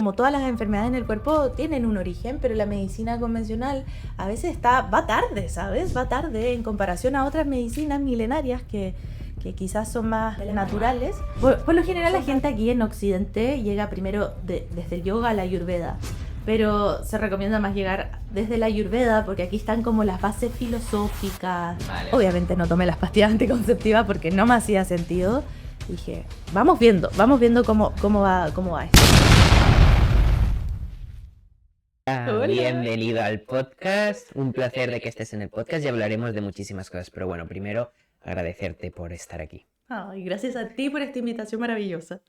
Como todas las enfermedades en el cuerpo tienen un origen, pero la medicina convencional a veces va tarde, ¿sabes? Va tarde en comparación a otras medicinas milenarias que quizás son más naturales. Por lo general la gente aquí en Occidente llega primero desde el yoga a la ayurveda, pero se recomienda más llegar desde la ayurveda porque aquí están como las bases filosóficas. Vale. Obviamente no tomé las pastillas anticonceptivas porque no me hacía sentido. Dije, vamos viendo cómo va esto. Hola. Bienvenido al podcast. Un placer de que estés en el podcast y hablaremos de muchísimas cosas. Pero bueno, primero agradecerte por estar aquí. Ay, gracias a ti por esta invitación maravillosa.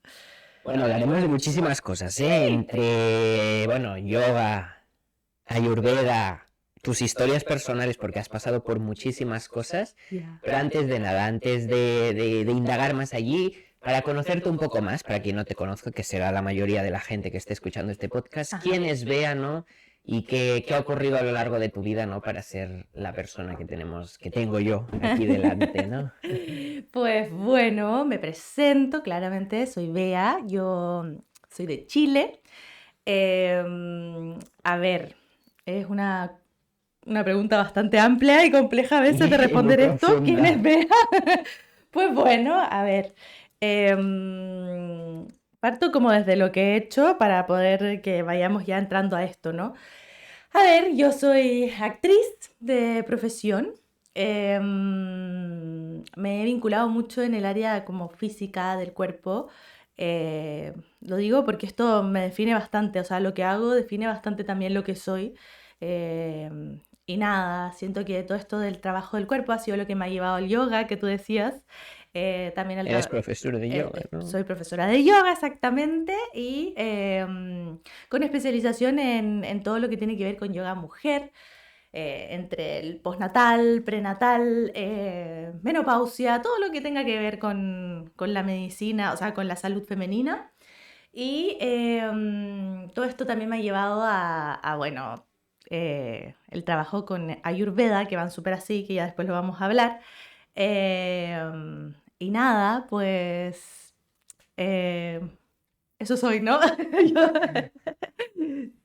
Bueno, hablaremos de muchísimas cosas, ¿eh? Entre, bueno, yoga, ayurveda, tus historias personales, porque has pasado por muchísimas cosas. Yeah. Pero antes de nada, antes de indagar más allí, para conocerte un poco más, para quien no te conozca, que será la mayoría de la gente que esté escuchando este podcast, Ajá. ¿quién es Bea, no? Y qué ha ocurrido a lo largo de tu vida, ¿no? Para ser la persona que tengo yo aquí delante, ¿no? Pues bueno, me presento claramente, soy Bea, yo soy de Chile. A ver, es una pregunta bastante amplia y compleja a veces de responder Muy esto. profunda. ¿Quién es Bea? Pues bueno, a ver, parto como desde lo que he hecho para poder que vayamos ya entrando a esto, ¿no? A ver, yo soy actriz de profesión. Me he vinculado mucho en el área como física del cuerpo. Lo digo porque esto me define bastante, o sea, lo que hago define bastante también lo que soy. Y nada, siento que todo esto del trabajo del cuerpo ha sido lo que me ha llevado al yoga, que tú decías. También al Eres profesor de yoga, ¿no? soy profesora de yoga, exactamente, y con especialización en todo lo que tiene que ver con yoga mujer, entre el postnatal, prenatal, menopausia, todo lo que tenga que ver con la medicina, o sea, con la salud femenina. Y todo esto también me ha llevado bueno, el trabajo con Ayurveda, que van súper así, que ya después lo vamos a hablar. Y nada, pues eso soy, ¿no?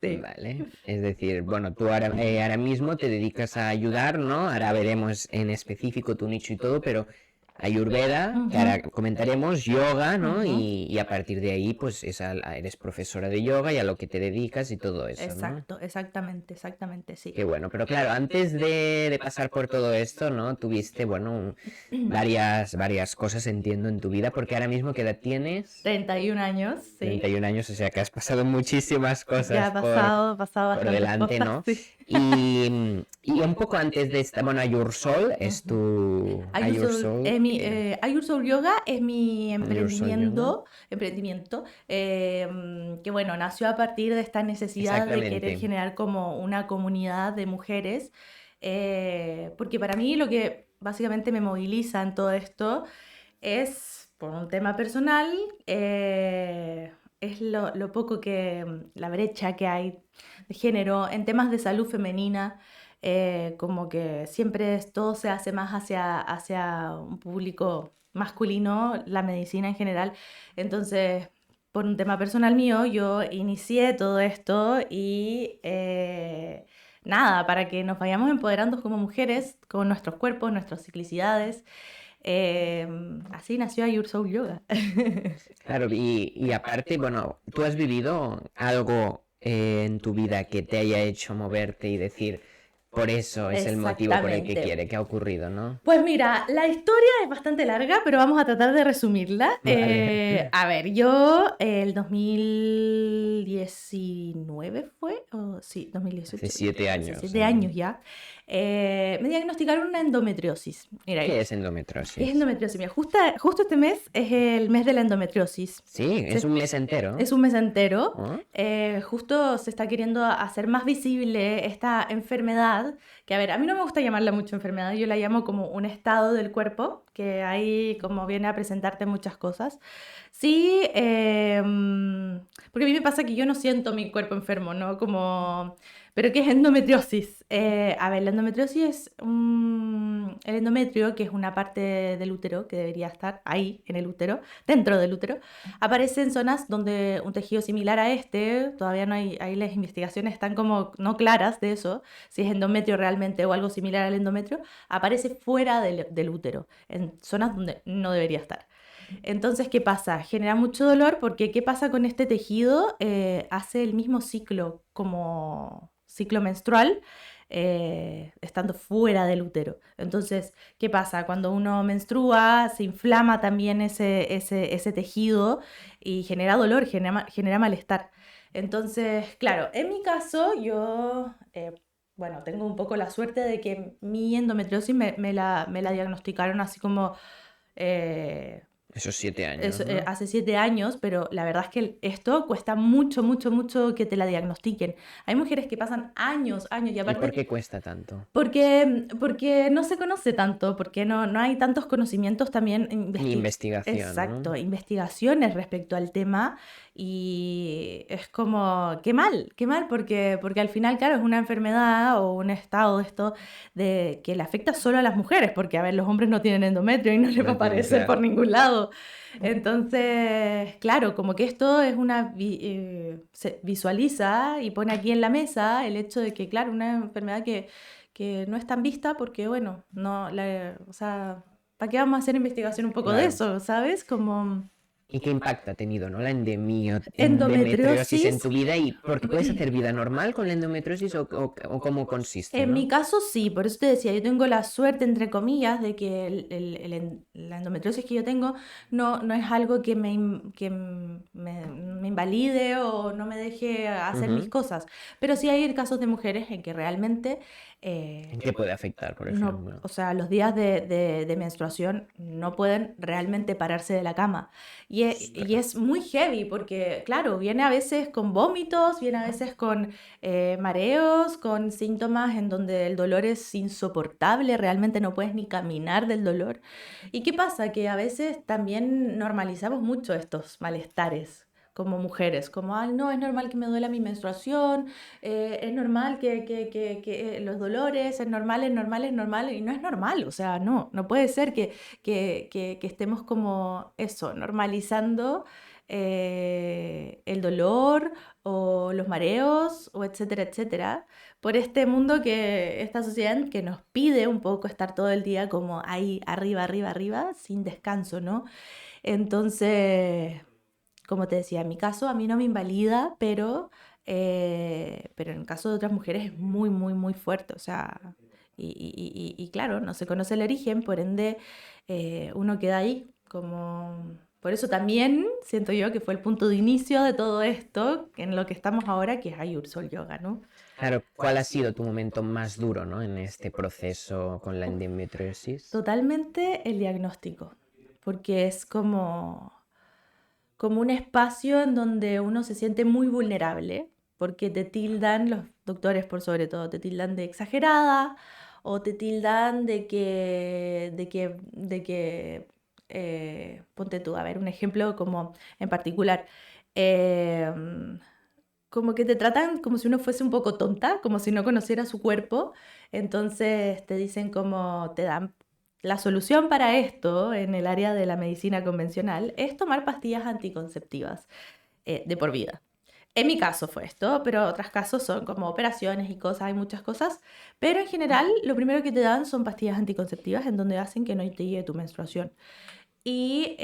Sí. Vale, es decir, bueno, tú ahora mismo te dedicas a ayudar, ¿no? Ahora veremos en específico tu nicho y todo, pero Ayurveda, que ahora comentaremos, yoga, ¿no? Ujú. Y a partir de ahí, pues eres profesora de yoga y a lo que te dedicas y todo eso, ¿no? Exacto, exactamente, sí. Qué bueno, pero claro, antes de pasar por todo esto, ¿no? Tuviste, bueno, varias cosas, entiendo, en tu vida, porque ahora mismo, ¿qué edad tienes? 31 años, sí. 31 años, o sea que has pasado muchísimas cosas Ya ha pasado por bastantes delante, cosas, ¿no? sí. Y un poco antes de esta, bueno, Ayursol es tu... Ayursoul, Ayursoul Yoga es mi Ayursoul emprendimiento, que bueno, nació a partir de esta necesidad de querer Exactamente. generar como una comunidad de mujeres, porque para mí lo que básicamente me moviliza en todo esto es, por un tema personal, es lo poco la brecha que hay de género en temas de salud femenina. Como que siempre todo se hace más hacia un público masculino, la medicina en general. Entonces, por un tema personal mío, yo inicié todo esto y nada, para que nos vayamos empoderando como mujeres, con nuestros cuerpos, nuestras ciclicidades. Así nació Ayursoul Yoga. Claro, y aparte, bueno, ¿tú has vivido algo en tu vida que te haya hecho moverte y decir, por eso es el motivo por el que quiere, que ha ocurrido, ¿no? Pues mira, la historia es bastante larga, pero vamos a tratar de resumirla. Vale. A ver, yo el 2019 fue, sí, 2018. Hace 7 años. Hace 7 años ya. Me diagnosticaron una endometriosis. Mira, ¿Qué es endometriosis? ¿qué es endometriosis? Mira, justo este mes es el mes de la endometriosis. Sí, es un mes entero. Es un mes entero. ¿Oh? Justo se está queriendo hacer más visible esta enfermedad, que a ver, a mí no me gusta llamarla mucho enfermedad, yo la llamo como un estado del cuerpo, que ahí como viene a presentarte muchas cosas. Sí, porque a mí me pasa que yo no siento mi cuerpo enfermo, ¿no? Como... ¿Pero qué es endometriosis? A ver, la endometriosis es el endometrio, que es una parte del útero que debería estar ahí, en el útero, dentro del útero, aparece en zonas donde un tejido similar a este, todavía no hay, ahí las investigaciones están como no claras de eso, si es endometrio realmente o algo similar al endometrio, aparece fuera del útero, en zonas donde no debería estar. Entonces, ¿qué pasa? Genera mucho dolor porque ¿qué pasa con este tejido? Hace el mismo ciclo como ciclo menstrual, estando fuera del útero. Entonces, ¿qué pasa? Cuando uno menstrua, se inflama también ese tejido y genera dolor, genera malestar. Entonces, claro, en mi caso, yo, bueno, tengo un poco la suerte de que mi endometriosis me la diagnosticaron así como... eh, Esos 7 años, ¿no? hace 7 años, pero la verdad es que esto cuesta mucho, mucho, mucho que te la diagnostiquen. Hay mujeres que pasan años, años, y ¿Y por aparte qué cuesta tanto? porque no se conoce tanto, porque no hay tantos conocimientos también, Ni investigación, ¿no? exacto, investigaciones respecto al tema, y es como, qué mal, porque al final, claro, es una enfermedad o un estado de esto de que le afecta solo a las mujeres, porque, a ver, los hombres no tienen endometrio y no les va a No tienen, aparecer por claro. ningún lado. Entonces, claro, como que esto es se visualiza y pone aquí en la mesa el hecho de que, claro, una enfermedad que no es tan vista porque, bueno, no, o sea, ¿para qué vamos a hacer investigación un poco de Claro. eso, ¿sabes? Como ¿Y qué impacto ha tenido, no? La endometriosis en endometriosis. tu vida y porque puedes hacer vida normal con la endometriosis o cómo consiste, En mi ¿no? caso sí, por eso te decía, yo tengo la suerte, entre comillas, de que la endometriosis que yo tengo no es algo que me invalide o no me deje hacer mis Ujú. cosas, pero sí hay casos de mujeres en que realmente ¿En qué puede afectar, por no, ejemplo? o sea, los días de menstruación no pueden realmente pararse de la cama. Y Ostras. es muy heavy porque, claro, viene a veces con vómitos, viene a veces con mareos, con síntomas en donde el dolor es insoportable, realmente no puedes ni caminar del dolor. ¿Y qué pasa? Que a veces también normalizamos mucho estos malestares como mujeres, como, ay, no, es normal que me duela mi menstruación, es normal que los dolores, es normal, es normal, es normal, y no es normal, o sea, no puede ser que estemos como eso, normalizando el dolor o los mareos o etcétera, etcétera, por este mundo esta sociedad que nos pide un poco estar todo el día como ahí, arriba, arriba, arriba, sin descanso, ¿no? Entonces, como te decía, en mi caso a mí no me invalida, pero en el caso de otras mujeres es muy, muy, muy fuerte. O sea, y claro, no se conoce el origen, por ende uno queda ahí como... Por eso también siento yo que fue el punto de inicio de todo esto, en lo que estamos ahora, que es Ayur Sol Yoga, ¿no? Claro, ¿cuál ha sido tu momento más duro, ¿no? En este proceso con la endometriosis. Totalmente el diagnóstico, porque es como un espacio en donde uno se siente muy vulnerable, porque te tildan, los doctores por sobre todo, te tildan de exagerada o te tildan ponte tú, a ver, un ejemplo como en particular, eh, como que te tratan como si uno fuese un poco tonta, como si no conociera su cuerpo, entonces te dicen como, te dan la solución para esto en el área de la medicina convencional es tomar pastillas anticonceptivas de por vida. En mi caso fue esto, pero otros casos son como operaciones y cosas, hay muchas cosas, pero en general lo primero que te dan son pastillas anticonceptivas en donde hacen que no te llegue tu menstruación. Y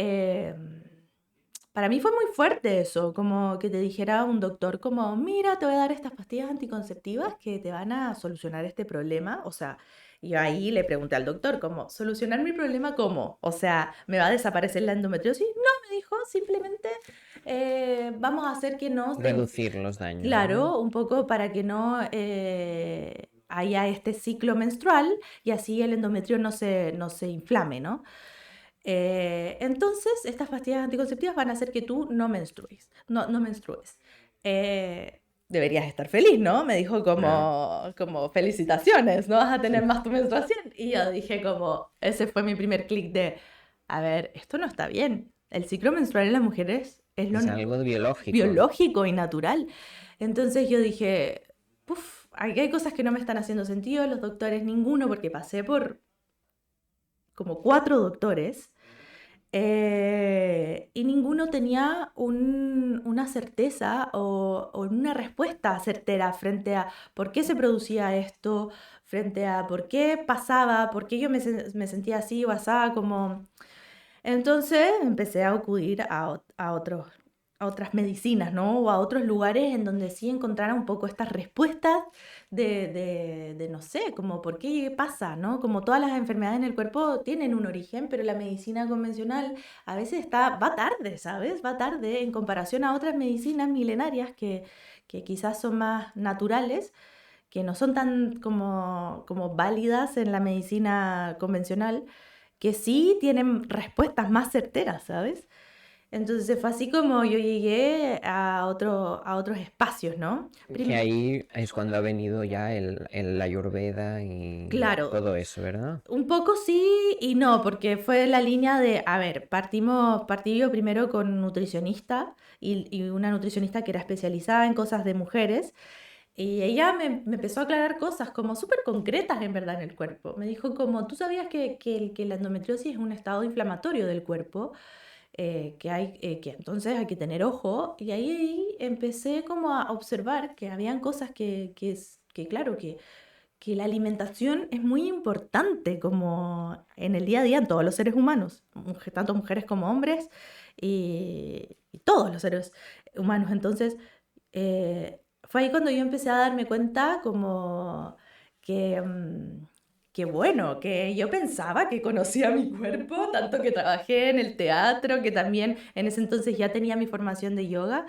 para mí fue muy fuerte eso, como que te dijera un doctor como, mira, te voy a dar estas pastillas anticonceptivas que te van a solucionar este problema. O sea, yo ahí le pregunté al doctor, como, ¿solucionar mi problema cómo? O sea, ¿me va a desaparecer la endometriosis? No, me dijo, simplemente vamos a hacer que no te... Reducir los daños, ¿no? Claro, un poco para que no haya este ciclo menstrual y así el endometrio no se inflame, ¿no? Entonces, estas pastillas anticonceptivas van a hacer que tú no menstrues, no menstrues. Deberías estar feliz, ¿no? Me dijo Claro. como felicitaciones, no vas a tener más tu menstruación. Y yo dije como, ese fue mi primer clic de, a ver, esto no está bien. El ciclo menstrual en las mujeres es lo Es algo biológico. biológico y natural. Entonces yo dije, puf, aquí hay cosas que no me están haciendo sentido, los doctores ninguno, porque pasé por como 4 doctores, y ninguno tenía una certeza o una respuesta certera frente a por qué se producía esto, frente a por qué pasaba, por qué yo me sentía así o asá, como... Entonces empecé a acudir a otras medicinas, ¿no? O a otros lugares en donde sí encontrara un poco estas respuestas de no sé, como por qué pasa, ¿no? Como todas las enfermedades en el cuerpo tienen un origen, pero la medicina convencional a veces va tarde, ¿sabes? Va tarde en comparación a otras medicinas milenarias que quizás son más naturales, que no son tan como válidas en la medicina convencional, que sí tienen respuestas más certeras, ¿sabes? Entonces fue así como yo llegué a otros espacios, ¿no? Que ahí es cuando ha venido ya el Ayurveda y Claro, todo eso, ¿verdad? un poco sí y no, porque fue la línea de, a ver, partí yo primero con nutricionista y una nutricionista que era especializada en cosas de mujeres. Y ella me empezó a aclarar cosas como súper concretas en verdad en el cuerpo. Me dijo como, ¿tú sabías que la endometriosis es un estado inflamatorio del cuerpo? Que entonces hay que tener ojo. Y ahí empecé como a observar que habían cosas que claro, que la alimentación es muy importante como en el día a día en todos los seres humanos, tanto mujeres como hombres y todos los seres humanos. Entonces, fue ahí cuando yo empecé a darme cuenta como que, que bueno, que yo pensaba que conocía mi cuerpo, tanto que trabajé en el teatro, que también en ese entonces ya tenía mi formación de yoga.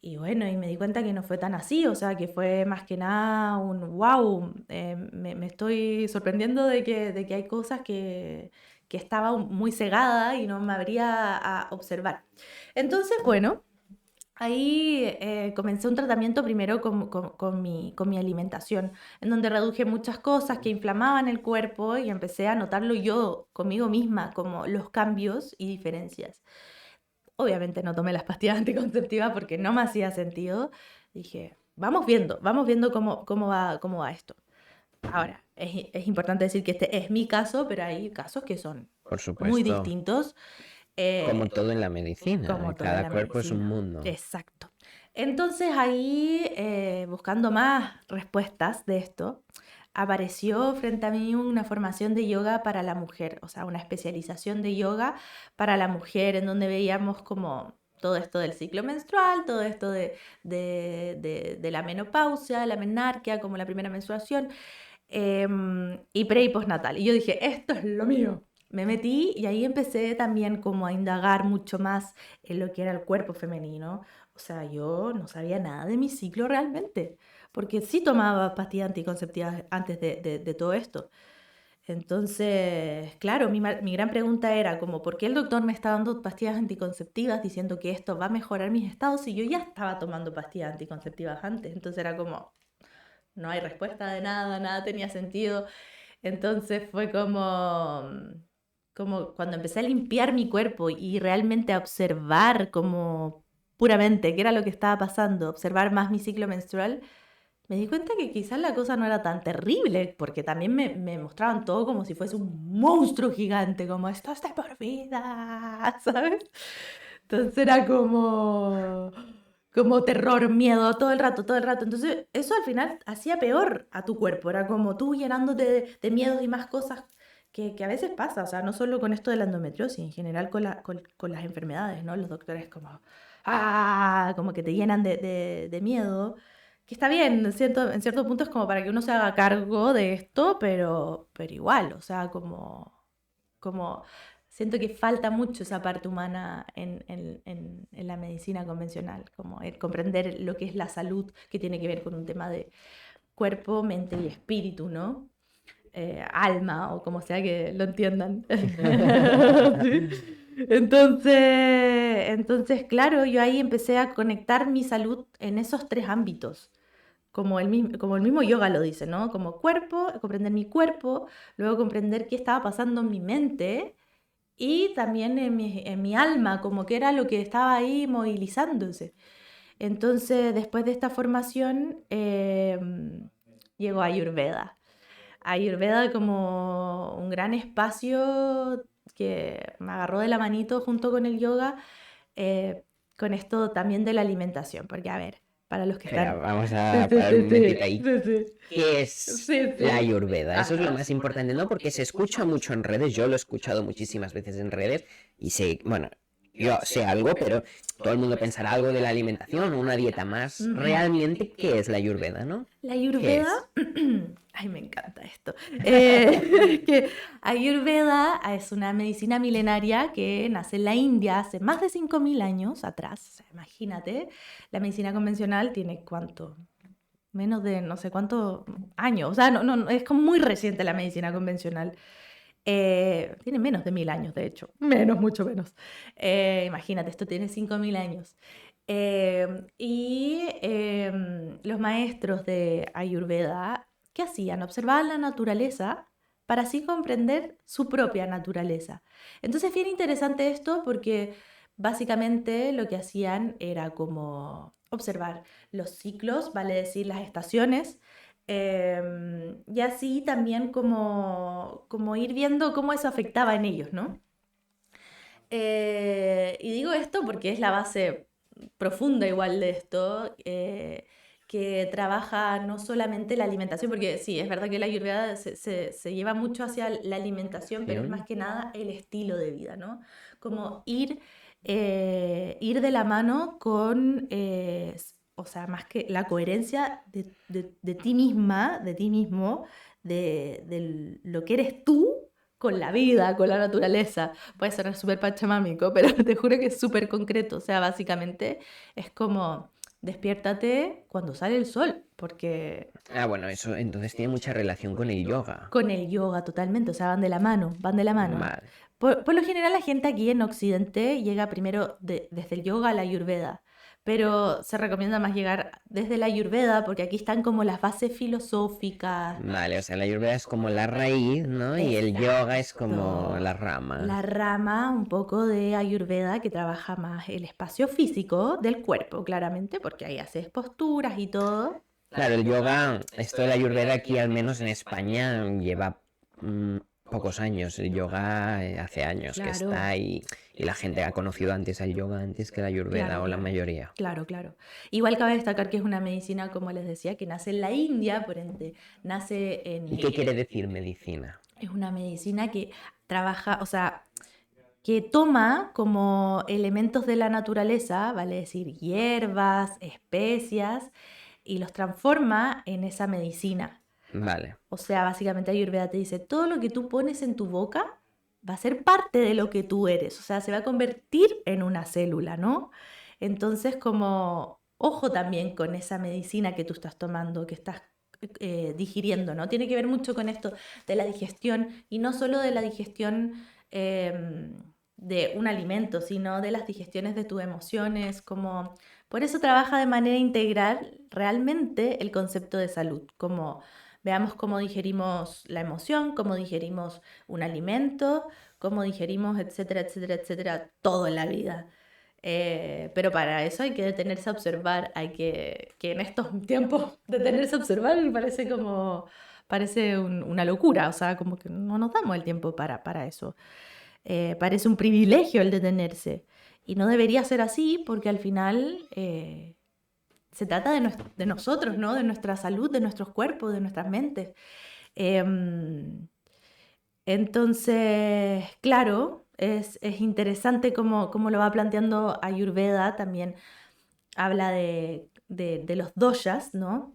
Y bueno, y me di cuenta que no fue tan así, o sea, que fue más que nada un wow, me estoy sorprendiendo de que hay cosas que estaba muy cegada y no me habría a observar. Entonces, bueno. Ahí comencé un tratamiento primero con mi alimentación, en donde reduje muchas cosas que inflamaban el cuerpo y empecé a notarlo yo conmigo misma, como los cambios y diferencias. Obviamente no tomé las pastillas anticonceptivas porque no me hacía sentido. Dije, vamos viendo cómo va esto. Ahora, es importante decir que este es mi caso, pero hay casos que son Por muy supuesto, distintos. como eh, todo en la medicina, como todo en cada la cuerpo es un medicina. mundo. Exacto. Entonces ahí, buscando más respuestas de esto, apareció frente a mí una formación de yoga para la mujer, o sea, una especialización de yoga para la mujer, en donde veíamos como todo esto del ciclo menstrual, todo esto de la menopausia, la menarquia, como la primera menstruación, y pre y postnatal. Y yo dije, esto es lo mío. Me metí y ahí empecé también como a indagar mucho más en lo que era el cuerpo femenino. O sea, yo no sabía nada de mi ciclo realmente, porque sí tomaba pastillas anticonceptivas antes de todo esto. Entonces, claro, mi gran pregunta era como, ¿por qué el doctor me está dando pastillas anticonceptivas diciendo que esto va a mejorar mis estados si yo ya estaba tomando pastillas anticonceptivas antes? Entonces era como, no hay respuesta de nada, nada tenía sentido. Entonces fue como cuando empecé a limpiar mi cuerpo y realmente a observar como puramente qué era lo que estaba pasando, observar más mi ciclo menstrual, me di cuenta que quizás la cosa no era tan terrible, porque también me mostraban todo como si fuese un monstruo gigante, como esto es de por vida, ¿sabes? Entonces era como terror, miedo, todo el rato, todo el rato. Entonces eso al final hacía peor a tu cuerpo, era como tú llenándote de miedos y más cosas que a veces pasa, o sea, no solo con esto de la endometriosis, en general con las enfermedades, ¿no? Los doctores como que te llenan de miedo, que está bien, en cierto punto es como para que uno se haga cargo de esto, pero igual, o sea, como siento que falta mucho esa parte humana en la medicina convencional, como el comprender lo que es la salud, que tiene que ver con un tema de cuerpo, mente y espíritu, ¿no? Alma o como sea que lo entiendan. Sí. Claro, yo ahí empecé a conectar mi salud en esos tres ámbitos. Como el mismo yoga lo dice, ¿no? Como cuerpo, comprender mi cuerpo, luego comprender qué estaba pasando en mi mente y también en mi alma, como que era lo que estaba ahí movilizándose. Entonces, después de esta formación, llegó Ayurveda. Ayurveda como un gran espacio que me agarró de la manito junto con el yoga, eh, con esto también de la alimentación, porque a ver, para los que Espera, están... vamos Sí, a sí, parar sí, un momentito sí, ahí. sí, sí. ¿Qué es Sí, la sí. Ayurveda? Eso es lo Ajá. más importante, ¿no? Porque se escucha mucho en redes, yo lo he escuchado muchísimas veces en redes y sé, bueno, yo sé algo, pero todo el mundo pensará algo de la alimentación o una dieta más. Ujú. Realmente, ¿qué es la Ayurveda, no? La ¿Qué Ayurveda, es? ay, me encanta esto. Que Ayurveda es una medicina milenaria que nace en la India hace más de 5.000 años atrás. O sea, imagínate, la medicina convencional tiene cuánto, menos de no sé cuántos años. O sea, es como muy reciente la medicina convencional. Tiene menos de 1.000 años, de hecho. Menos, mucho menos. Imagínate, esto tiene 5.000 años. Los maestros de Ayurveda, ¿qué hacían? Observaban la naturaleza para así comprender su propia naturaleza. Entonces, bien interesante esto porque básicamente lo que hacían era como observar los ciclos, vale decir las estaciones, y así también como ir viendo cómo eso afectaba en ellos, ¿no? Y digo esto porque es la base profunda igual de esto, que trabaja no solamente la alimentación, porque sí, es verdad que la Ayurveda se lleva mucho hacia la alimentación, pero es más que nada el estilo de vida, ¿no? Como ir de la mano con, o sea, más que la coherencia de ti misma, de ti mismo, de lo que eres tú con la vida, con la naturaleza. Puede sonar súper pachamámico, pero te juro que es súper concreto. O sea, básicamente es como despiértate cuando sale el sol, porque Ah, bueno, eso entonces tiene mucha relación con el yoga. con el yoga totalmente, o sea, van de la mano, van de la mano. Vale. Por lo general la gente aquí en Occidente llega primero desde el yoga a la Ayurveda, pero se recomienda más llegar desde la Ayurveda porque aquí están como las bases filosóficas. Vale, o sea, la Ayurveda es como la raíz, ¿no? Y el yoga es como Exacto. la rama. La rama un poco de Ayurveda que trabaja más el espacio físico del cuerpo, claramente, porque ahí haces posturas y todo. Claro, el yoga, esto de la Ayurveda aquí, al menos en España, lleva pocos años. El yoga hace años que Claro, está y la gente ha conocido antes al yoga antes que la Ayurveda, claro, o la claro. mayoría. Claro, claro. Igual cabe destacar que es una medicina, como les decía, que nace en la India, por ende, nace ¿Y en... qué quiere decir medicina? Es una medicina que trabaja, o sea, que toma como elementos de la naturaleza, vale decir, hierbas, especias, y los transforma en esa medicina. Vale. O sea, básicamente Ayurveda te dice, todo lo que tú pones en tu boca va a ser parte de lo que tú eres, o sea, se va a convertir en una célula, ¿no? Entonces, como ojo también con esa medicina que tú estás tomando, que estás digiriendo, ¿no? Tiene que ver mucho con esto de la digestión y no solo de la digestión de un alimento, sino de las digestiones de tus emociones, como... Por eso trabaja de manera integral realmente el concepto de salud, como veamos cómo digerimos la emoción, cómo digerimos un alimento, cómo digerimos, etcétera, etcétera, etcétera, todo en la vida. Pero para eso hay que detenerse a observar, que en estos tiempos detenerse a observar parece una locura, o sea, como que no nos damos el tiempo para eso. Parece un privilegio el detenerse. Y no debería ser así porque al final se trata de nosotros, ¿no? De nuestra salud, de nuestros cuerpos, de nuestras mentes. Em, entonces, claro, es interesante cómo lo va planteando Ayurveda, también habla de los doshas, ¿no?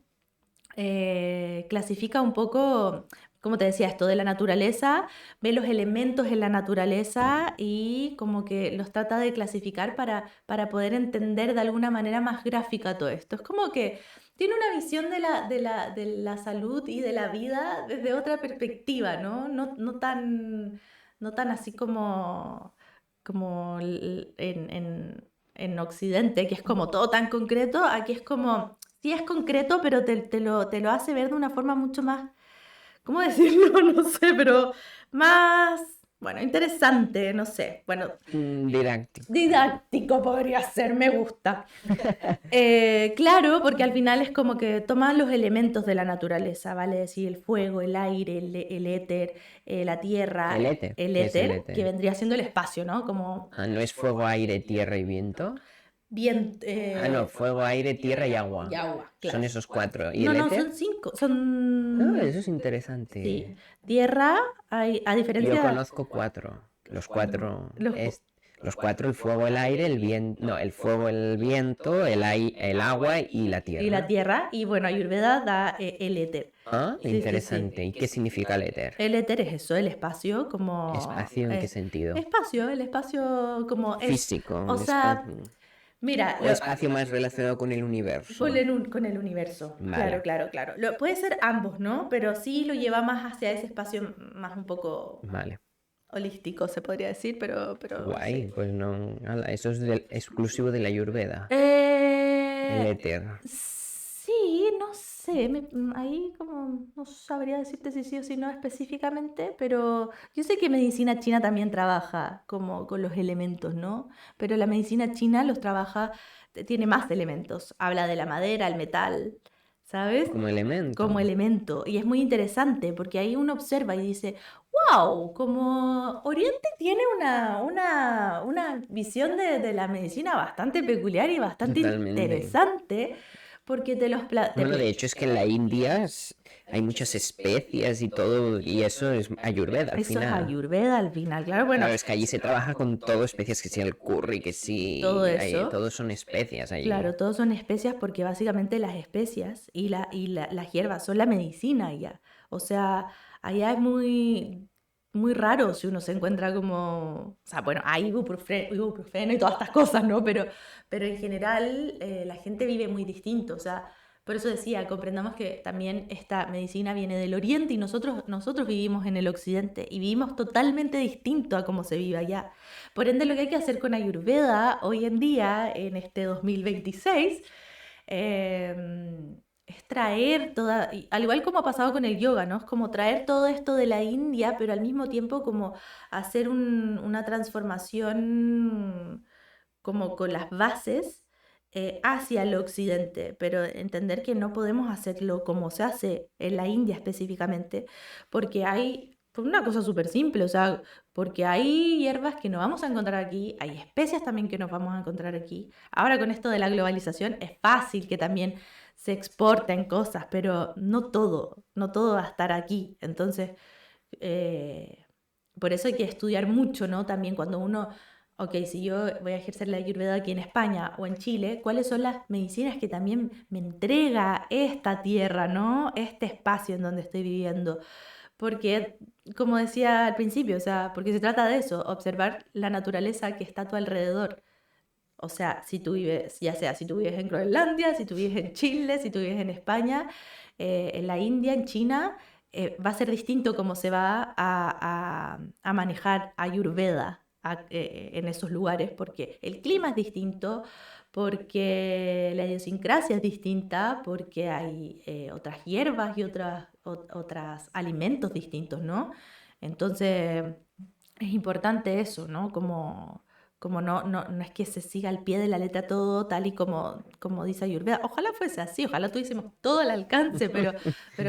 Clasifica un poco, como te decía, esto de la naturaleza, ve los elementos en la naturaleza y como que los trata de clasificar para poder entender de alguna manera más gráfica todo esto. Es como que tiene una visión de la salud y de la vida desde otra perspectiva, ¿no? No tan así como en Occidente, que es como todo tan concreto, aquí es como sí es concreto, pero te lo hace ver de una forma mucho más, ¿cómo decirlo? No sé, pero más, Bueno, interesante, no sé. Bueno, Didáctico. didáctico podría ser, me gusta. Claro, porque al final es como que toman los elementos de la naturaleza, ¿vale? Decir, el fuego, el aire, el éter, la tierra, ¿El éter? el ¿Qué es el éter, que éter? vendría siendo el espacio, ¿no? Como Ah, ¿no es fuego, aire, tierra y viento? bien... Ah, no, fuego, aire, tierra y agua. y agua, Son claro. esos cuatro. ¿Y No, el no, éter? son 5, Ah, son... eso es Sí, interesante. tierra, a Yo diferencia... conozco cuatro. Los cuatro Los, es los cuatro, el fuego, el aire, el viento, no, el fuego, el viento, el agua y la y la tierra. tierra, y bueno, Ayurveda da el éter. Ah, Sí, sí, sí. interesante. ¿Y qué significa el éter? El éter es eso, el espacio, como... ¿Espacio en qué sentido? espacio, el espacio como es... Físico, O un sea, espacio. mira, O espacio más relacionado con el universo. con el universo. Claro, Vale, claro, claro. Puede ser ambos, ¿no? Pero sí lo lleva más hacia ese espacio más un poco vale. holístico, se podría decir, pero sí. Guay, pues no. Ala, eso es exclusivo de la Ayurveda. El Eh, éter. sí, no sé, ahí como no sabría decirte si sí o si no específicamente, pero yo sé que medicina china también trabaja como con los elementos, ¿no? Pero la medicina china los trabaja, tiene más elementos, habla de la madera, el metal, ¿sabes? Como elemento. Como elemento. Y es muy interesante porque ahí uno observa y dice, wow, como Oriente tiene una visión de la medicina bastante peculiar y bastante Totalmente. interesante, porque te los... Bueno, de hecho es que en la India hay muchas especias y todo, y eso es Ayurveda al Eso es final. Ayurveda al final, claro, bueno, Claro, es que allí se trabaja con todo especias, que si el curry, que todo si eso. todos son especias allí. Claro, todos son especias porque básicamente las especias las hierbas son la medicina allá. O sea, allá es muy raro si uno se encuentra como... O sea, bueno, hay ibuprofeno y todas estas cosas, ¿no? Pero en general la gente vive muy distinto. O sea, por eso decía, comprendamos que también esta medicina viene del oriente y nosotros vivimos en el occidente y vivimos totalmente distinto a cómo se vive allá. Por ende, lo que hay que hacer con Ayurveda hoy en día, en este 2026, es traer al igual como ha pasado con el yoga, ¿no? Es como traer todo esto de la India, pero al mismo tiempo como hacer una transformación como con las bases hacia el occidente, pero entender que no podemos hacerlo como se hace en la India específicamente, porque hay, por una cosa súper simple, o sea, porque hay hierbas que no vamos a encontrar aquí, hay especias también que nos vamos a encontrar aquí. Ahora con esto de la globalización es fácil que también se exporten cosas, pero no todo va a estar aquí. Entonces, eh, por eso hay que estudiar mucho, ¿no? También cuando uno, ok, si yo voy a ejercer la Ayurveda aquí en España o en Chile, ¿cuáles son las medicinas que también me entrega esta tierra, ¿no? Este espacio en donde estoy viviendo. Porque, como decía al principio, o sea, porque se trata de eso, observar la naturaleza que está a tu alrededor. O sea, si tú vives, ya sea si tú vives en Groenlandia, si tú vives en Chile, si tú vives en España, en la India, en China, va a ser distinto cómo se va a manejar Ayurveda en esos lugares, porque el clima es distinto, porque la idiosincrasia es distinta, porque hay otras hierbas y otros alimentos distintos, ¿no? Entonces, es importante eso, ¿no? Como no es que se siga al pie de la letra todo tal y como dice Ayurveda. Ojalá fuese así, ojalá tuviésemos todo al alcance, pero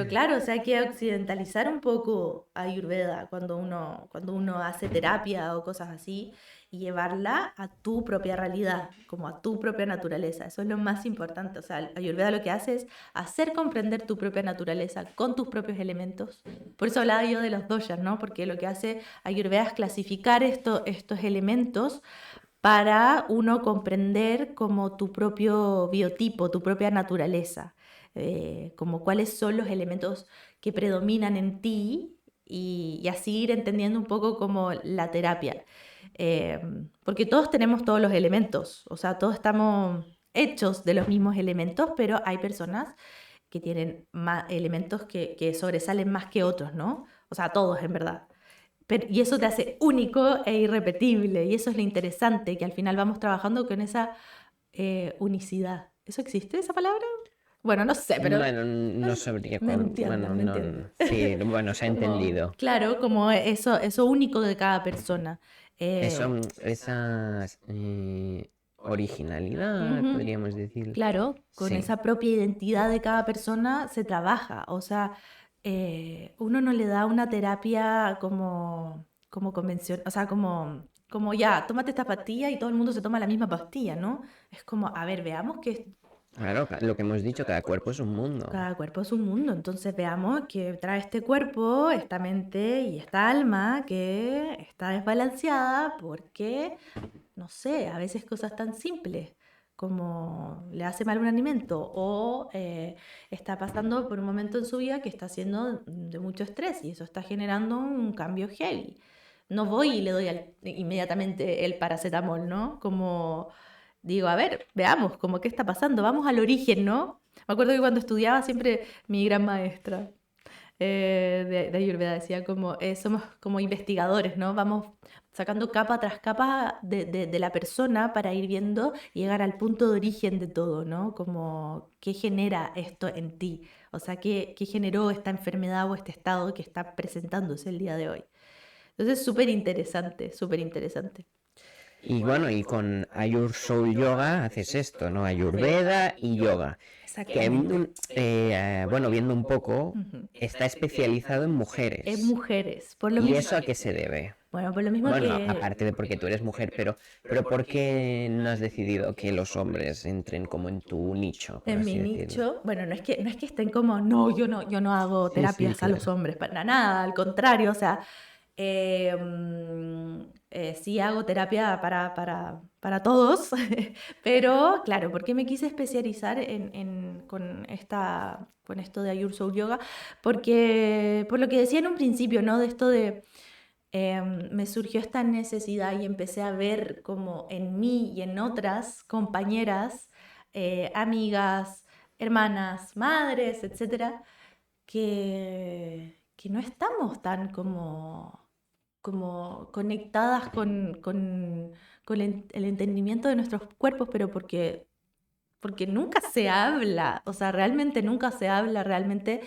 claro, o sea, hay que occidentalizar un poco Ayurveda cuando uno hace terapia o cosas así y llevarla a tu propia realidad, como a tu propia naturaleza. Eso es lo más importante. O sea, Ayurveda lo que hace es hacer comprender tu propia naturaleza con tus propios elementos. Por eso hablaba yo de los doshas, ¿no? Porque lo que hace Ayurveda es clasificar estos elementos para uno comprender como tu propio biotipo, tu propia naturaleza, como cuáles son los elementos que predominan en ti y así ir entendiendo un poco como la terapia. Eh, Porque todos tenemos todos los elementos, o sea, todos estamos hechos de los mismos elementos, pero hay personas que tienen más elementos que sobresalen más que otros, ¿no? O sea, todos en verdad. Y eso te hace único e irrepetible. Y eso es lo interesante, que al final vamos trabajando con esa unicidad. ¿Eso existe, esa palabra? Bueno, no sé, pero Bueno, no sabría me cuánto. entienden, Bueno, me no. entienden. Sí, bueno, se ha Como, entendido. claro, como eso único de cada persona. Eso, Eh, esa originalidad, Ujú. podríamos decir. Claro, con Sí, esa propia identidad de cada persona se trabaja. O sea, uno no le da una terapia como convención, o sea, como ya, tómate esta pastilla y todo el mundo se toma la misma pastilla, ¿no? Es como, a ver, veamos que claro, lo que hemos dicho, cada cuerpo es un mundo. cada cuerpo es un mundo, entonces veamos que trae este cuerpo, esta mente y esta alma que está desbalanceada porque no sé, a veces cosas tan simples como le hace mal un alimento o está pasando por un momento en su vida que está haciendo de mucho estrés y eso está generando un cambio heavy. No voy y le doy inmediatamente el paracetamol, ¿no? Como digo, a ver, veamos, como qué está pasando, vamos al origen, ¿no? Me acuerdo que cuando estudiaba siempre mi gran maestra de Ayurveda decía como somos como investigadores, ¿no? Vamos sacando capa tras capa de la persona para ir viendo y llegar al punto de origen de todo, ¿no? Como qué genera esto en ti, o sea, qué generó esta enfermedad o este estado que está presentándose el día de hoy. Entonces, súper interesante, súper interesante. Y bueno, y con Ayur Soul Yoga haces esto, ¿no? Ayurveda y yoga. Que, Exactamente. bueno, viendo un poco, Ujú. está especializado en En mujeres. mujeres, por lo ¿Y mismo. eso a qué se debe? Bueno, por lo mismo Bueno, que aparte de porque tú eres mujer, pero ¿por qué no has decidido que los hombres entren como en tu nicho, por en así mi decirlo? nicho, bueno, no es que estén como, no, yo no hago Sí, sí, terapias a los claro. hombres, para nada, al contrario, o sea, sí hago terapia para todos, pero claro, ¿por qué me quise especializar con esto de Ayur Soul Yoga? Porque, por lo que decía en un principio, ¿no? De esto de me surgió esta necesidad y empecé a ver como en mí y en otras compañeras, amigas, hermanas, madres, etcétera, que no estamos tan como conectadas con el entendimiento de nuestros cuerpos, pero porque nunca se habla, o sea, realmente nunca se habla realmente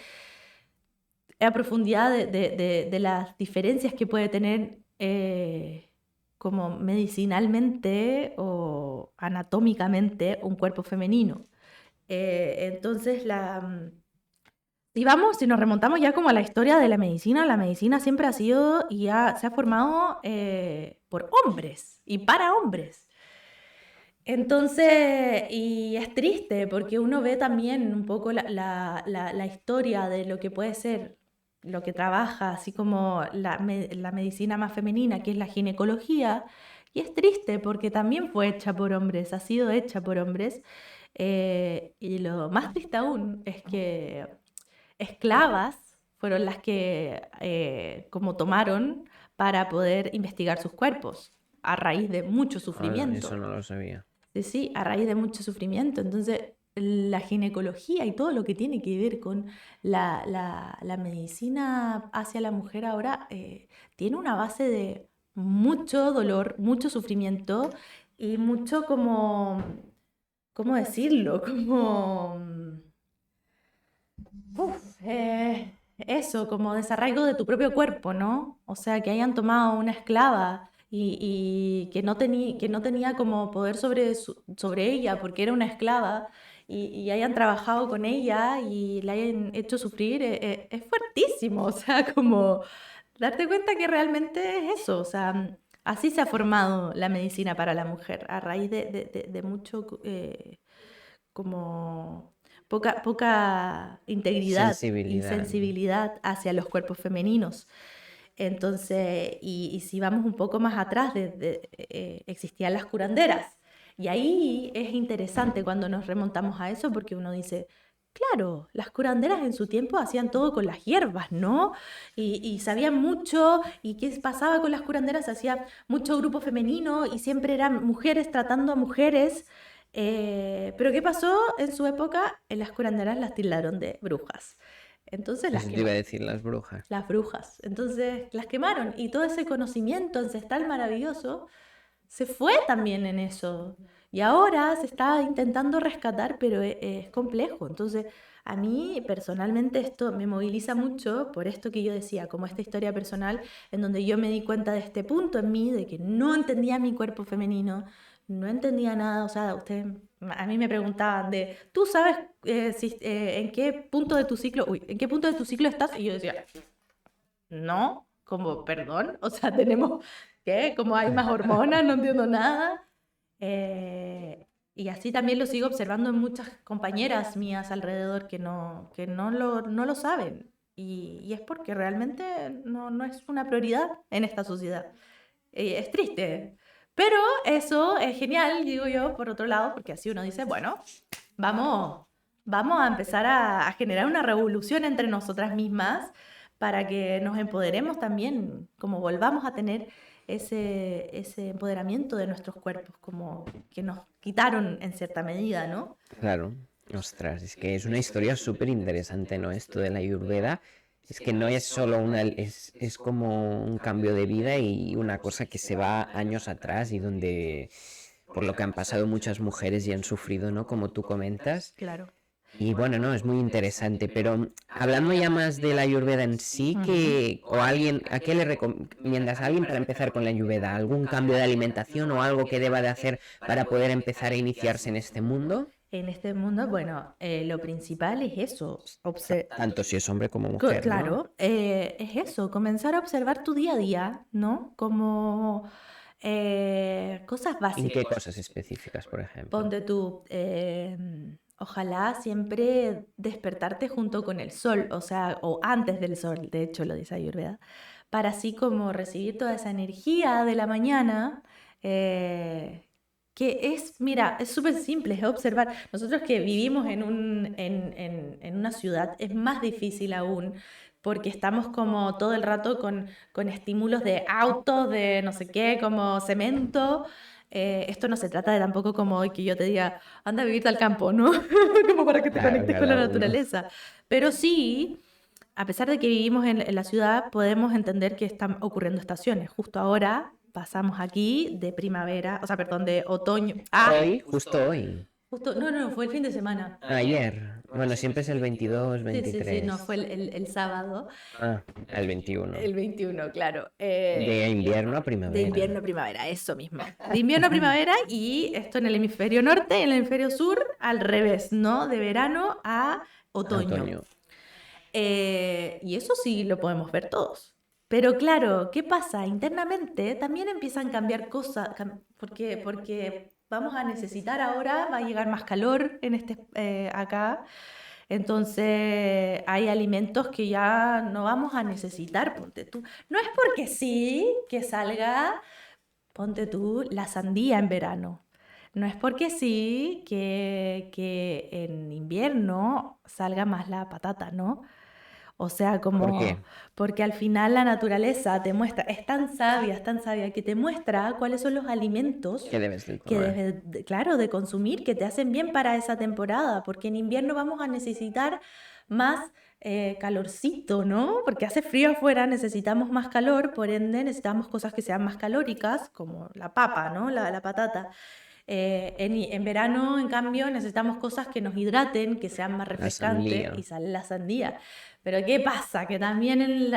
a profundidad de las diferencias que puede tener como medicinalmente o anatómicamente un cuerpo femenino. Entonces, si nos remontamos ya como a la historia de la medicina siempre ha sido y se ha formado por hombres y para hombres. Entonces, y es triste porque uno ve también un poco la historia de lo que puede ser, lo que trabaja, así como la medicina más femenina, que es la ginecología, y es triste porque también fue hecha por hombres, ha sido hecha por hombres, y lo más triste aún es que esclavas fueron las que como tomaron para poder investigar sus cuerpos a raíz de mucho Hola, eso sufrimiento. no lo sabía. Sí, sí, a raíz de mucho sufrimiento. Entonces, la ginecología y todo lo que tiene que ver con la medicina hacia la mujer ahora tiene una base de mucho dolor, mucho sufrimiento y mucho como, ¿cómo decirlo? Como, eso, como desarraigo de tu propio cuerpo, ¿no? O sea, que hayan tomado una esclava y que no tenía como poder sobre ella porque era una esclava y hayan trabajado con ella y la hayan hecho sufrir, es fuertísimo, o sea, como darte cuenta que realmente es eso, o sea, así se ha formado la medicina para la mujer, a raíz de mucho como poca integridad y Sensibilidad, ¿no? sensibilidad hacia los cuerpos femeninos. Entonces, y si vamos un poco más atrás, existían las curanderas. Y ahí es interesante cuando nos remontamos a eso porque uno dice, claro, las curanderas en su tiempo hacían todo con las hierbas, ¿no? Y sabían mucho. ¿Y qué pasaba con las curanderas? Hacía mucho grupo femenino y siempre eran mujeres tratando a mujeres. Pero ¿qué pasó en su época? Las curanderas las tildaron de brujas. Entonces las Eso te iba a quemaron. decir, las brujas. Las brujas. Entonces las quemaron y todo ese conocimiento ancestral maravilloso se fue también en eso. Y ahora se está intentando rescatar, pero es complejo. Entonces, a mí personalmente esto me moviliza mucho por esto que yo decía, como esta historia personal en donde yo me di cuenta de este punto en mí, de que no entendía mi cuerpo femenino, no entendía nada. O sea, ustedes a mí me preguntaban de, ¿tú sabes en qué punto de tu ciclo, en qué punto de tu ciclo estás? Y yo decía, no, como, perdón, o sea, tenemos, ¿qué? Como hay más hormonas, no entiendo nada. Y así también lo sigo observando en muchas compañeras mías alrededor que no lo saben. Y es porque realmente no es una prioridad en esta sociedad. Es triste. Pero eso es genial, digo yo, por otro lado, porque así uno dice, bueno, vamos, vamos a empezar a generar una revolución entre nosotras mismas para que nos empoderemos también, como volvamos a tener ese empoderamiento de nuestros cuerpos, como que nos quitaron en cierta medida, ¿no? Claro, ostras, es que es una historia súper interesante, ¿no? Esto de la Ayurveda. Es que no es solo es como un cambio de vida y una cosa que se va años atrás y donde, por lo que han pasado muchas mujeres y han sufrido, ¿no? Como tú comentas. Claro. Y bueno, no, es muy interesante, pero hablando ya más de la Ayurveda en sí, o alguien, ¿a qué le recomiendas a alguien para empezar con la Ayurveda? ¿Algún cambio de alimentación o algo que deba de hacer para poder empezar a iniciarse en este mundo? En este mundo, bueno, lo principal es eso, Tanto si es hombre como mujer, ¿no? claro, es eso, comenzar a observar tu día a día, ¿no? Como cosas ¿En qué básicas. cosas específicas, por ejemplo? Ponte tú, ojalá siempre despertarte junto con el sol, o sea, o antes del sol, de hecho lo dice Ayurveda, para así como recibir toda esa energía de la mañana, que es, mira, es súper simple, es observar. Nosotros que vivimos en una ciudad es más difícil aún, porque estamos como todo el rato con estímulos de autos, de no sé qué, como cemento. Esto no se trata de tampoco como hoy que yo te diga, anda a vivirte al campo, ¿no? Como para que te Claro, conectes con la cada uno. naturaleza. Pero sí, a pesar de que vivimos en la ciudad, podemos entender que están ocurriendo estaciones. Justo ahora pasamos aquí de primavera, o sea, perdón, de otoño. Ah, Hoy, justo hoy. justo, no, fue el fin de semana. Ayer. Bueno, siempre es el 22, Sí, no, 23. fue el sábado, Ah, el 21. el 21, claro. De invierno a De primavera. invierno a primavera, eso mismo. De invierno a primavera y esto en el hemisferio norte, en el hemisferio sur, al revés, ¿no? De verano a otoño. Otoño. Y eso sí lo podemos ver todos. Pero claro, ¿qué pasa? Internamente también empiezan a cambiar cosas, porque vamos a necesitar ahora, va a llegar más calor en acá. Entonces hay alimentos que ya no vamos a necesitar, ponte tú. No es porque sí que salga, ponte tú, la sandía en verano. No es porque sí que en invierno salga más la patata, ¿no? O sea, ¿Por como, qué? porque al final la naturaleza te muestra, es tan sabia que te muestra cuáles son los alimentos ¿Qué debes de que tomar? debes, claro, de consumir, que te hacen bien para esa temporada, porque en invierno vamos a necesitar más calorcito, ¿no? Porque hace frío afuera, necesitamos más calor, por ende necesitamos cosas que sean más calóricas, como la papa, ¿no? La patata. En verano, en cambio, necesitamos cosas que nos hidraten, que sean más La refrescantes, y sandía. sale la sandía. Pero ¿qué pasa? Que también en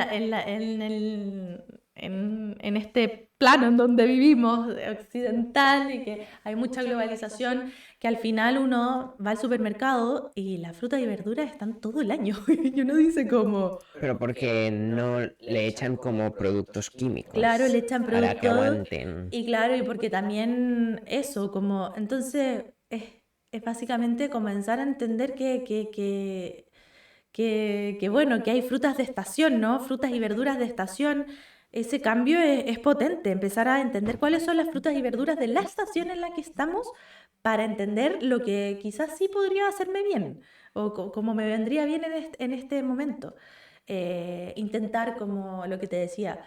este plano en donde vivimos, occidental, y que hay mucha globalización, que al final uno va al supermercado y las frutas y verduras están todo el año. Y uno dice como, Pero porque no le echan como productos claro, le químicos echan para que productos aguanten. y claro, y porque también eso, como, entonces es básicamente comenzar a entender que, bueno, que hay frutas de estación, ¿no? Frutas y verduras de estación. Ese cambio es potente, empezar a entender cuáles son las frutas y verduras de la estación en la que estamos para entender lo que quizás sí podría hacerme bien o como me vendría bien en este momento. Intentar, como lo que te decía,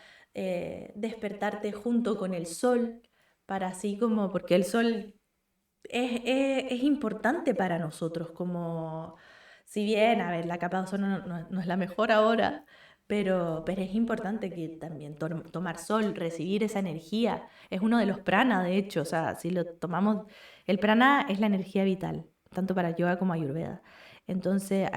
despertarte junto con el sol, para así como, porque el sol es importante para nosotros, como si bien, a ver, la capa de ozono no es la mejor ahora, pero es importante que también tomar sol, recibir esa energía, es uno de los prana, de hecho, o sea, si lo tomamos, el prana es la energía vital, tanto para yoga como ayurveda. Entonces,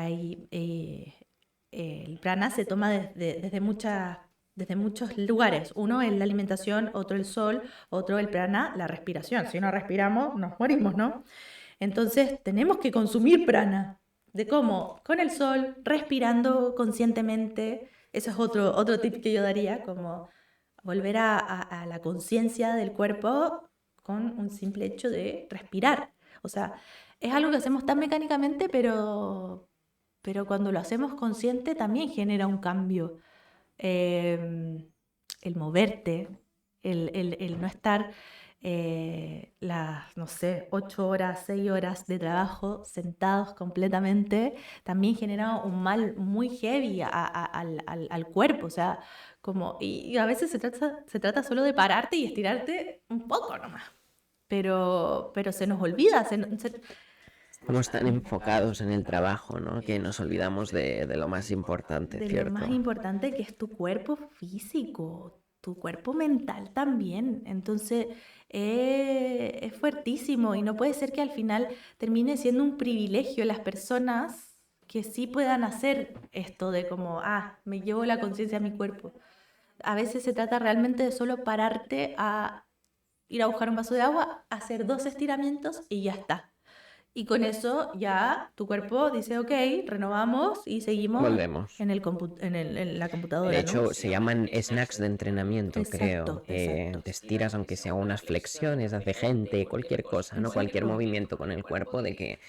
el prana se toma desde muchos lugares. Uno es la alimentación, otro el sol, otro el prana, la respiración. Si no respiramos, nos morimos, ¿no? Entonces, tenemos que consumir prana. ¿De cómo? Con el sol, respirando conscientemente. Eso es otro tip que yo daría, como volver a la conciencia del cuerpo con un simple hecho de respirar. O sea, es algo que hacemos tan mecánicamente, pero cuando lo hacemos consciente también genera un cambio. El moverte, el no estar las, no sé, 8 horas, 6 horas de trabajo sentados completamente, también genera un mal muy heavy al cuerpo, o sea, y a veces se trata solo de pararte y estirarte un poco nomás, pero se nos olvida, Estamos tan enfocados en el trabajo, ¿no? Que nos olvidamos de lo más importante, de lo ¿cierto? más importante que es tu cuerpo físico, tu cuerpo mental también. Entonces, es fuertísimo y no puede ser que al final termine siendo un privilegio las personas que sí puedan hacer esto de como, me llevo la conciencia a mi cuerpo. A veces se trata realmente de solo pararte a ir a buscar un vaso de agua, hacer 2 estiramientos y ya está. Y con eso ya tu cuerpo dice, ok, renovamos y seguimos Volvemos. en la De computadora, ¿no? hecho, se llaman snacks de entrenamiento, creo. Exacto, exacto. Te estiras aunque sea unas flexiones, hace gente, cualquier cosa, ¿no? Cualquier Exacto, movimiento con el cuerpo de que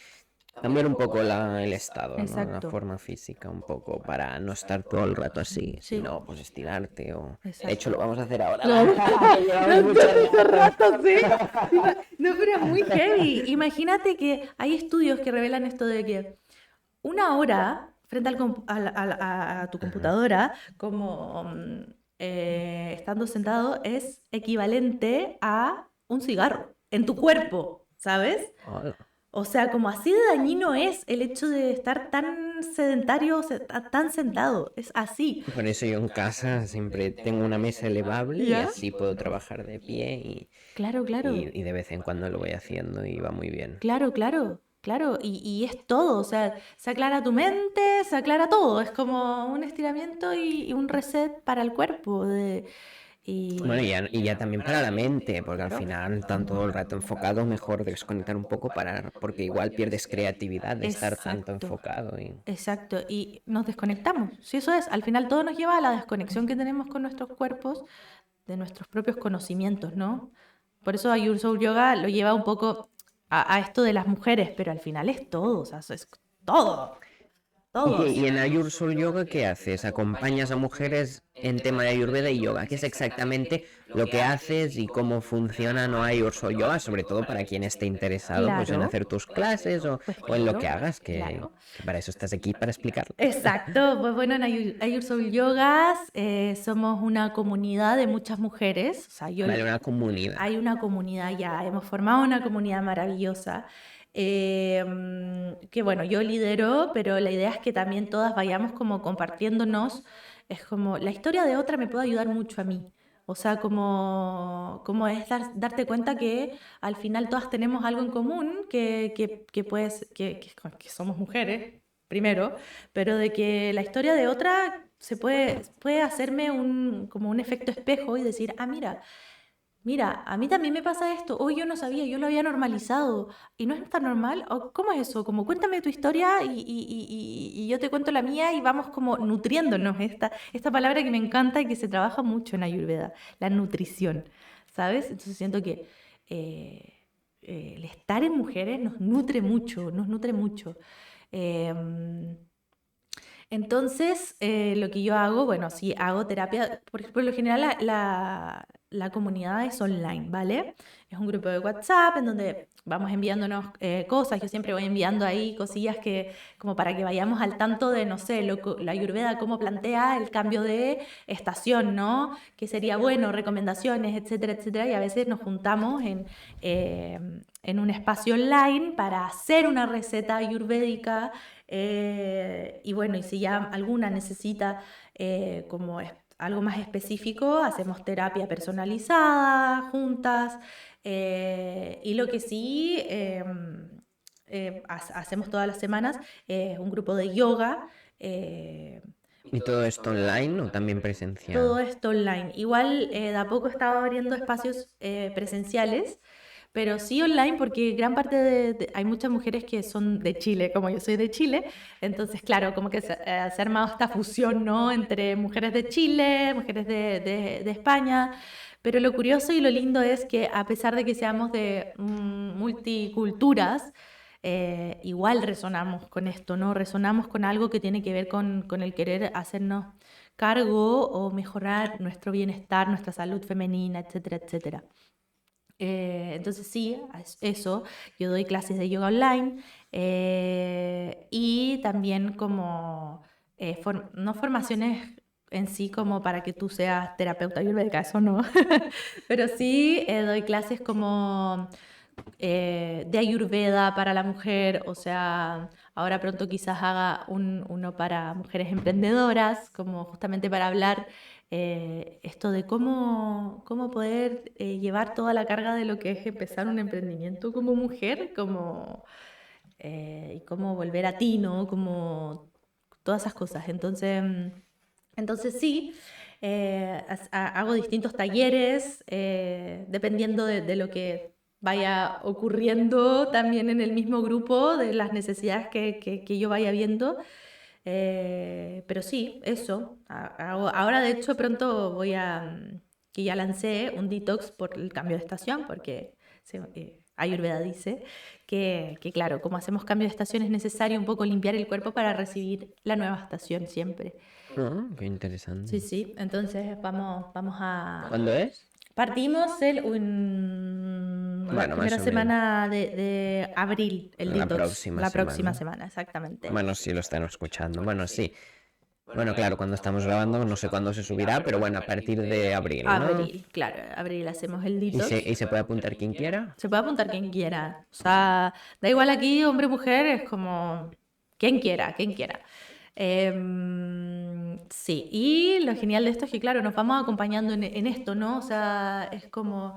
cambiar un poco el estado, ¿no? La exacto. forma física un poco para no estar todo el rato así, Sí, sino pues estirarte o... De hecho, exacto. lo vamos a hacer ahora. Lo vamos Llevamos no, mucho hace rato. rato, sí. No, pero es muy heavy. Imagínate que hay estudios que revelan esto de que 1 hora frente a tu Ajá. computadora, como estando sentado, es equivalente a un cigarro en tu cuerpo, ¿sabes? Hola. O sea, como así de dañino es el hecho de estar tan sedentario, tan sentado. Es así. Por eso yo en casa siempre tengo una mesa elevable y ¿Ya? así puedo trabajar de pie Claro, claro. y de vez en cuando lo voy haciendo y va muy bien. Claro, claro, claro, y es todo, o sea, se aclara tu mente, se aclara todo, es como un estiramiento y un reset para el cuerpo. Bueno, Y y ya también para la mente, porque al claro, final están todo el rato enfocado, mejor desconectar un poco para, porque igual pierdes creatividad de estar tanto exacto, enfocado y... exacto, y nos desconectamos, si eso es, al final todo nos lleva a la desconexión que tenemos con nuestros cuerpos, de nuestros propios conocimientos, ¿no? Por eso Ayur Soul Yoga lo lleva un poco a esto de las mujeres, pero al final es todo, o sea, eso es todo, todos. Y en Ayur Soul Yoga, ¿qué haces? ¿Acompañas a mujeres en tema de Ayurveda y yoga? ¿Qué es exactamente lo que haces y cómo funciona no Ayur Soul Yoga? Sobre todo para quien esté interesado pues, en Claro, hacer tus clases pues o en lo claro, que hagas, claro. que para eso estás aquí, para explicarlo. Exacto, pues bueno, en Ayur Soul Yogas somos una comunidad de muchas mujeres, o sea, Vale, una comunidad. hay una comunidad ya, hemos formado una comunidad maravillosa, que bueno, yo lidero, pero la idea es que también todas vayamos como compartiéndonos, es como, la historia de otra me puede ayudar mucho a mí, o sea, como es darte cuenta que al final todas tenemos algo en común, que somos mujeres, primero, pero de que la historia de otra puede hacerme como un efecto espejo y decir, mira, a mí también me pasa esto, hoy yo no sabía, yo lo había normalizado y no es tan normal, o ¿cómo es eso? Como cuéntame tu historia y yo te cuento la mía y vamos como nutriéndonos, esta palabra que me encanta y que se trabaja mucho en Ayurveda, la nutrición, ¿sabes? Entonces siento que eh, el estar en mujeres nos nutre mucho, nos nutre mucho. Em, entonces, lo que yo hago, bueno, sí, hago terapia, por lo general la comunidad es online, ¿vale? Es un grupo de WhatsApp en donde vamos enviándonos cosas. Yo siempre voy enviando ahí cosillas que, como para que vayamos al tanto de, no sé, la Ayurveda, cómo plantea el cambio de estación, ¿no? Que sería bueno, recomendaciones, etcétera, etcétera. Y a veces nos juntamos en un espacio online para hacer una receta ayurvédica. Y bueno, y si ya alguna necesita como algo más específico, hacemos terapia personalizada juntas. Y lo que sí hacemos todas las semanas es un grupo de yoga. ¿Y todo esto online o también presencial? Todo esto online. Igual de a poco estaba abriendo espacios presenciales, pero sí online porque gran parte hay muchas mujeres que son de Chile, como yo soy de Chile, entonces claro, como que se ha armado esta fusión, ¿no? Entre mujeres de Chile, mujeres de España, pero lo curioso y lo lindo es que a pesar de que seamos de multiculturas, igual resonamos con esto, ¿no? Resonamos con algo que tiene que ver con el querer hacernos cargo o mejorar nuestro bienestar, nuestra salud femenina, etcétera, etcétera. Entonces sí, eso, yo doy clases de yoga online y también como, no formaciones en sí como para que tú seas terapeuta ayurvédica, eso no, pero sí doy clases como de Ayurveda para la mujer, o sea, ahora pronto quizás haga uno para mujeres emprendedoras, como justamente para hablar esto de cómo poder llevar toda la carga de lo que es empezar un emprendimiento como mujer, y cómo volver a ti, ¿no? Como todas esas cosas. Entonces sí, hago distintos talleres dependiendo de lo que vaya ocurriendo también en el mismo grupo, de las necesidades que yo vaya viendo. Pero sí, eso. Ahora, de hecho, pronto que ya lancé un detox por el cambio de estación, porque Ayurveda dice claro, como hacemos cambio de estación es necesario un poco limpiar el cuerpo para recibir la nueva estación siempre. Ah, qué interesante. Sí, sí, entonces vamos a... ¿Cuándo es? Partimos la Bueno, primera más o menos. semana de abril, el La detox. próxima La próxima semana. semana, exactamente. Bueno, sí lo están escuchando. Bueno, sí. Bueno, claro, cuando estamos grabando no sé cuándo se subirá, pero bueno, a partir de abril, ¿no? Abril, claro, abril hacemos el ¿Y detox. se puede apuntar quien quiera? Se puede apuntar quien quiera. O sea, da igual aquí, hombre o mujer, es como quien quiera, quien quiera. Sí, y lo genial de esto es que, claro, nos vamos acompañando en esto, ¿no? O sea, es como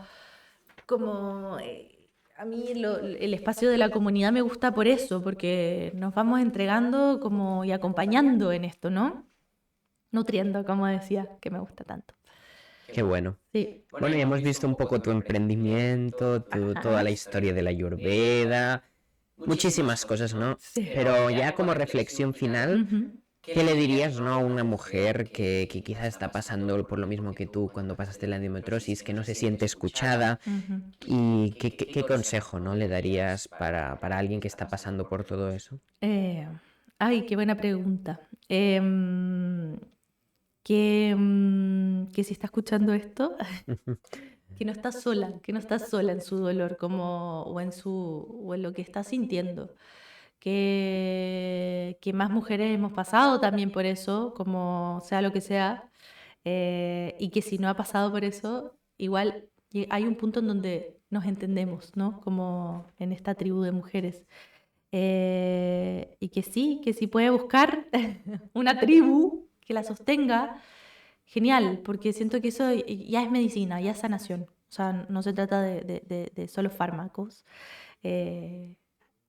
a mí el espacio de la comunidad me gusta por eso, porque nos vamos entregando como y acompañando en esto, ¿no? Nutriendo, como decía, que me gusta tanto. Qué bueno. Sí. Bueno, y hemos visto un poco tu emprendimiento, toda la historia de la Ayurveda, muchísimas cosas, ¿no? Sí. Pero ya como reflexión final, Ujú. ¿qué le dirías, ¿no? a una mujer que quizás está pasando por lo mismo que tú cuando pasaste la endometriosis, que no se siente escuchada? Ujú. ¿Y qué consejo, ¿no? le darías para alguien que está pasando por todo eso? Ay, qué buena pregunta. Que si está escuchando esto, que no está sola en su dolor o en lo que está sintiendo. Que más mujeres hemos pasado también por eso, como sea lo que sea, y que si no ha pasado por eso, igual hay un punto en donde nos entendemos, ¿no? Como en esta tribu de mujeres. Y que sí puede buscar una tribu que la sostenga, genial, porque siento que eso ya es medicina, ya es sanación. O sea, no se trata de solo fármacos. Eh,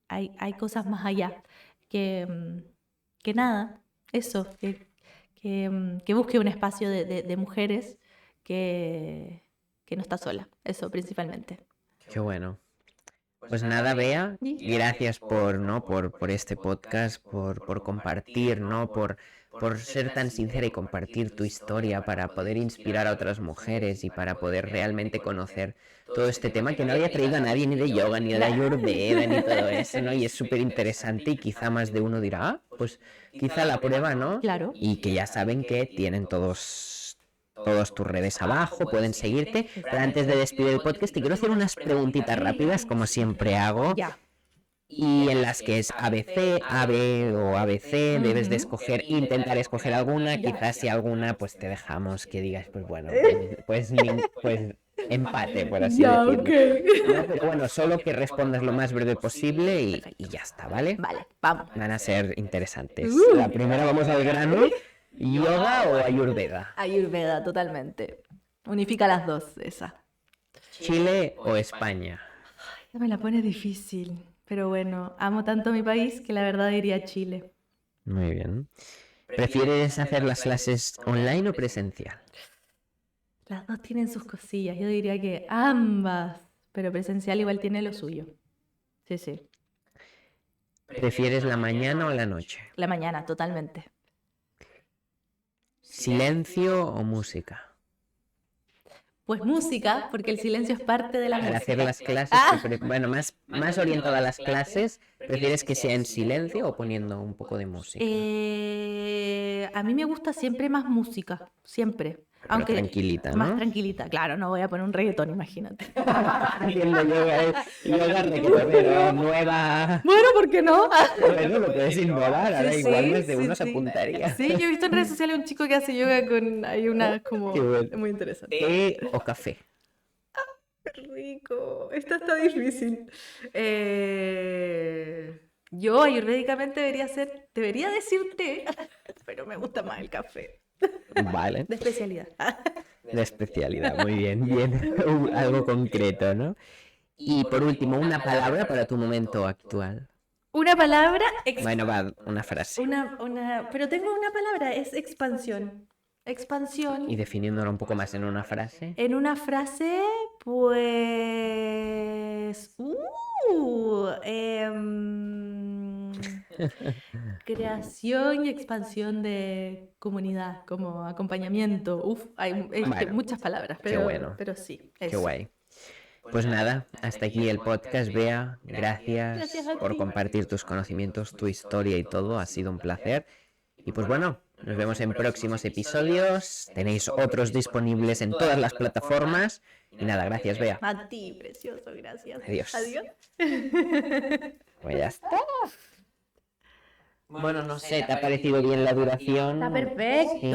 hay cosas más allá que nada, eso, que busque un espacio de mujeres que no está sola, eso principalmente. Qué bueno. Pues nada, Bea, gracias por este podcast, por compartir, ¿no? Por ser tan sincera y compartir tu historia para poder inspirar a otras mujeres y para poder realmente conocer todo este tema que no había traído a nadie ni de yoga, ni de Ayurveda, ni todo eso, ¿no? Y es súper interesante y quizá más de uno dirá, pues quizá la prueba, ¿no? Claro. Y que ya saben que tienen todos todas tus redes abajo, pueden seguirte. Pero antes de despedir el podcast, te quiero hacer unas preguntitas rápidas, como siempre hago. Ya. Y en las que es ABC, AB o ABC, debes de intentar escoger alguna, quizás si alguna pues te dejamos que digas, pues bueno, pues empate, por así Ya, decirlo. ok. No, pero bueno, solo que respondas lo más breve posible y ya está, ¿vale? Vale, vamos. Van a ser interesantes. La primera vamos al grano, ¿yoga o ayurveda? Ayurveda, totalmente. Unifica las dos, esa. ¿Chile o España? Ya me la pone difícil, pero bueno, amo tanto mi país que la verdad diría Chile. Muy bien. ¿Prefieres hacer las clases online o presencial? Las dos tienen sus cosillas, yo diría que ambas, pero presencial igual tiene lo suyo. Sí, sí. ¿Prefieres la mañana o la noche? La mañana, totalmente. ¿Silencio o música? Pues música, porque el silencio es parte de la Para hacer música. las clases, bueno, más orientada a las clases, ¿prefieres que sea en silencio o poniendo un poco de música? A mí me gusta siempre más música, siempre. Pero tranquilita, ¿no? Más tranquilita, claro, no voy a poner un reggaetón, imagínate. Haciendo yoga reggaetonero, nueva. Bueno, ¿por qué no? Bueno, lo puedes innovar, ahora Sí, igual más de sí, uno se sí. apuntaría. Sí, yo he visto en redes sociales un chico que hace yoga con... Hay una como... Qué bueno. Muy interesante. ¿Té o café? Qué rico. Esta está difícil. Yo ayurvédicamente debería decir té, pero me gusta más el café. Vale. De especialidad. De especialidad, muy bien, bien. Algo concreto, ¿no? Y por último, una palabra para tu momento actual. Una palabra... Bueno, va, una frase. Pero tengo una palabra, es expansión. Expansión. Y definiéndolo un poco más en una frase. En una frase, pues... creación y expansión de comunidad, como acompañamiento. Hay Bueno, muchas palabras, qué bueno. pero sí. Qué Eso. guay. Pues nada, hasta aquí el podcast, Bea. Gracias Gracias a por ti. compartir tus conocimientos, tu historia y todo. Ha sido un placer. Y pues bueno, nos vemos en próximos episodios. Tenéis otros disponibles en todas las plataformas. Y nada, gracias, Bea. A ti, precioso, gracias. Adiós. Adiós. Pues ya está. Bueno, no sé, ¿te ha parecido bien la duración? Está perfecto. Sí.